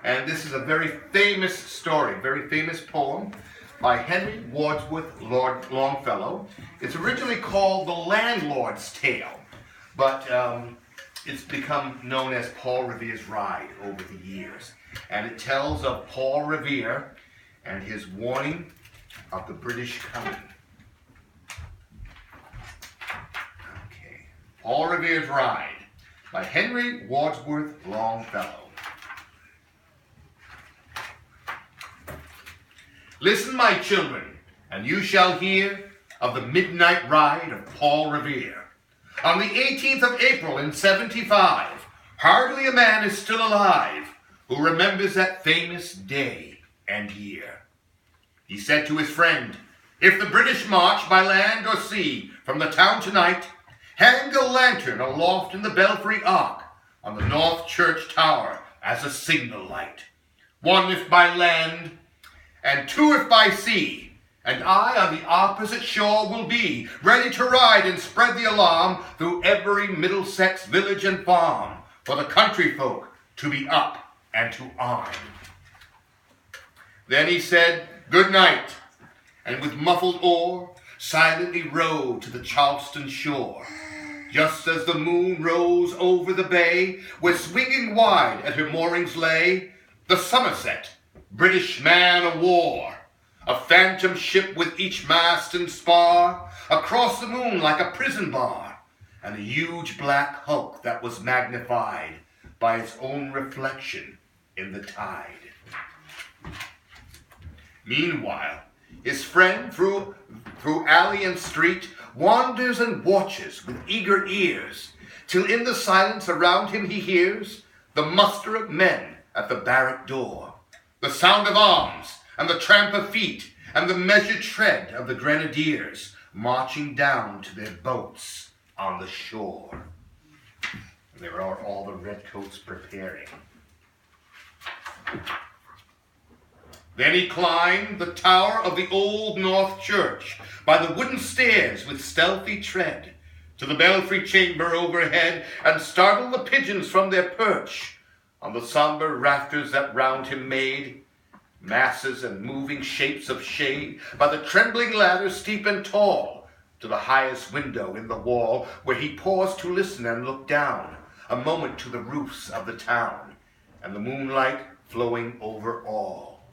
And this is a very famous story, very famous poem by Henry Wadsworth Longfellow. It's originally called The Landlord's Tale, but it's become known as Paul Revere's Ride over the years. And it tells of Paul Revere and his warning of the British coming. Okay, Paul Revere's Ride by Henry Wadsworth Longfellow. Listen, my children, and you shall hear of the midnight ride of Paul Revere. On the 18th of April in 75, hardly a man is still alive who remembers that famous day and year. He said to his friend, "If the British march by land or sea from the town tonight, hang a lantern aloft in the belfry arch on the north church tower as a signal light. One if by land, and two if by sea, and I on the opposite shore will be, ready to ride and spread the alarm through every Middlesex village and farm, for the country folk to be up and to arm." Then he said, "Good night," and with muffled oar, silently rowed to the Charleston shore. Just as the moon rose over the bay, where swinging wide at her moorings lay the Somerset, British man-o'-war, a phantom ship with each mast and spar, across the moon like a prison bar, and a huge black hulk that was magnified by its own reflection in the tide. Meanwhile, his friend through alley and street wanders and watches with eager ears, till in the silence around him he hears the muster of men at the barrack door, the sound of arms and the tramp of feet, and the measured tread of the grenadiers marching down to their boats on the shore. And there are all the redcoats preparing. Then he climbed the tower of the old North Church by the wooden stairs with stealthy tread to the belfry chamber overhead, and startled the pigeons from their perch on the somber rafters that round him made masses and moving shapes of shade, by the trembling ladder steep and tall to the highest window in the wall, where he paused to listen and look down a moment to the roofs of the town and the moonlight flowing over all.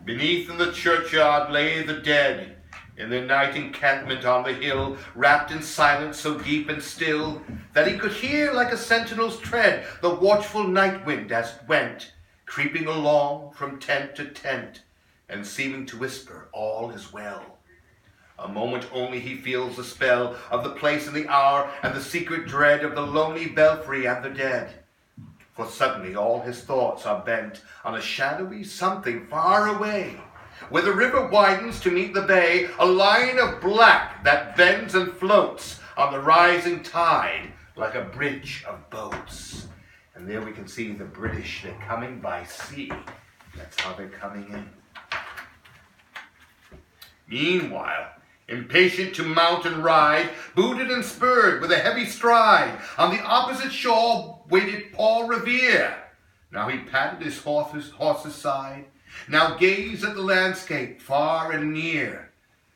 Beneath in the churchyard lay the dead in their night encampment on the hill, wrapped in silence so deep and still that he could hear like a sentinel's tread the watchful night wind as it went, creeping along from tent to tent and seeming to whisper all is well. A moment only he feels the spell of the place and the hour, and the secret dread of the lonely belfry and the dead. For suddenly all his thoughts are bent on a shadowy something far away, where the river widens to meet the bay, a line of black that bends and floats on the rising tide like a bridge of boats. And there we can see the British, they're coming by sea. That's how they're coming in. Meanwhile, impatient to mount and ride, booted and spurred with a heavy stride, on the opposite shore waited Paul Revere. Now he patted his horse's side, now gazed at the landscape far and near,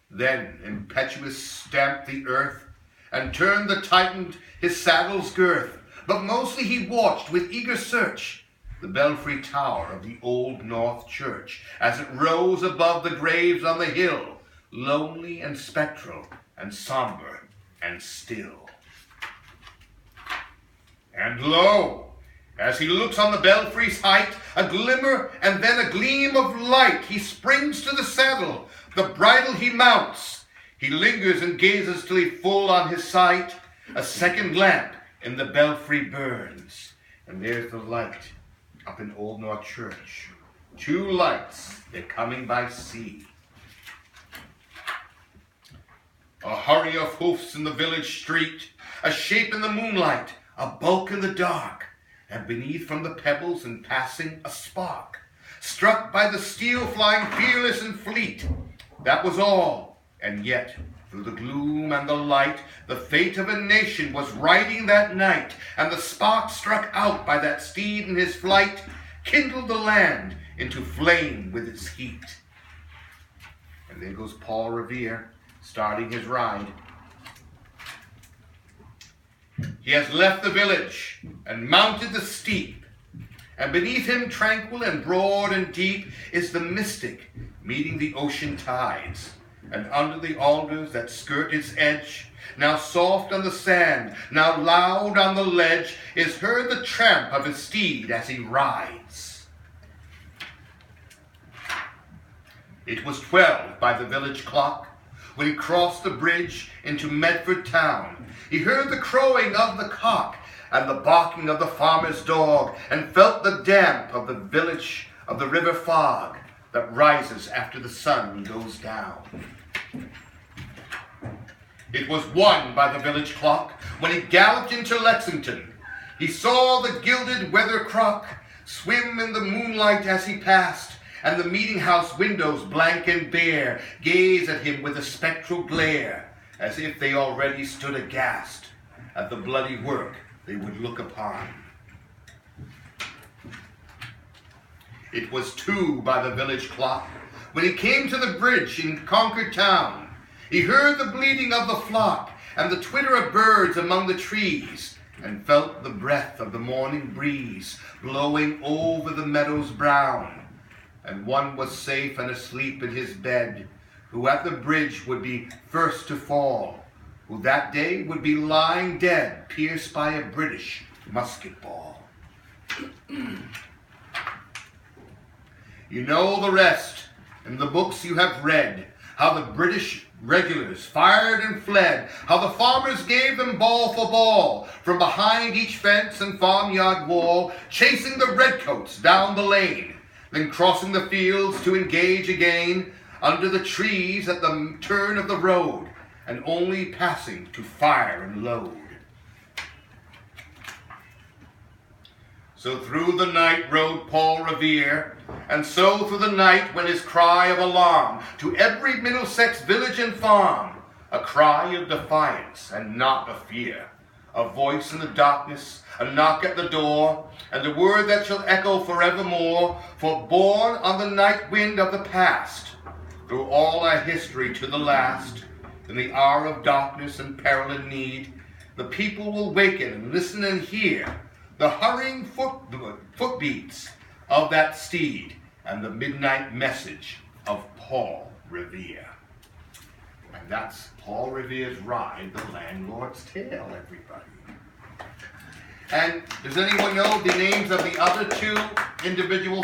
then impetuous stamped the earth, and turned the tightened his saddle's girth. But mostly he watched with eager search the belfry tower of the old North Church, as it rose above the graves on the hill, lonely and spectral and somber and still. And lo, as he looks on the belfry's height, a glimmer and then a gleam of light. He springs to the saddle, the bridle he mounts. He lingers and gazes till he full on his sight. A second lamp in the belfry burns, and there's the light up in Old North Church. Two lights, they're coming by sea. A hurry of hoofs in the village street, a shape in the moonlight, a bulk in the dark, and beneath from the pebbles in passing a spark, struck by the steel flying fearless and fleet. That was all, and yet Through the gloom and the light, the fate of a nation was riding that night, and the spark struck out by that steed in his flight kindled the land into flame with its heat. And there goes Paul Revere, starting his ride. He has left the village and mounted the steep, and beneath him, tranquil and broad and deep, is the mystic meeting the ocean tides. And under the alders that skirt its edge, now soft on the sand, now loud on the ledge, is heard the tramp of his steed as he rides. It was 12 by the village clock when he crossed the bridge into Medford town. He heard the crowing of the cock and the barking of the farmer's dog, and felt the damp of the village of the river fog that rises after the sun goes down. It was 1 by the village clock when he galloped into Lexington. He saw the gilded weathercock swim in the moonlight as he passed, and the meeting house windows, blank and bare, gaze at him with a spectral glare, as if they already stood aghast at the bloody work they would look upon. It was 2 by the village clock when he came to the bridge in Concord town. He heard the bleating of the flock and the twitter of birds among the trees, and felt the breath of the morning breeze blowing over the meadows brown. And one was safe and asleep in his bed, who at the bridge would be first to fall, who that day would be lying dead, pierced by a British musket ball. You know the rest in the books you have read, how the British regulars fired and fled, how the farmers gave them ball for ball from behind each fence and farmyard wall, chasing the redcoats down the lane, then crossing the fields to engage again under the trees at the turn of the road, and only passing to fire and load. So through the night rode Paul Revere, and so through the night went his cry of alarm to every Middlesex village and farm, a cry of defiance and not of fear, a voice in the darkness, a knock at the door, and a word that shall echo forevermore, for born on the night wind of the past, through all our history to the last, in the hour of darkness and peril and need, the people will waken and listen and hear the hurrying footbeats of that steed and the midnight message of Paul Revere. And that's Paul Revere's ride, The Landlord's Tale, everybody. And does anyone know the names of the other 2 individual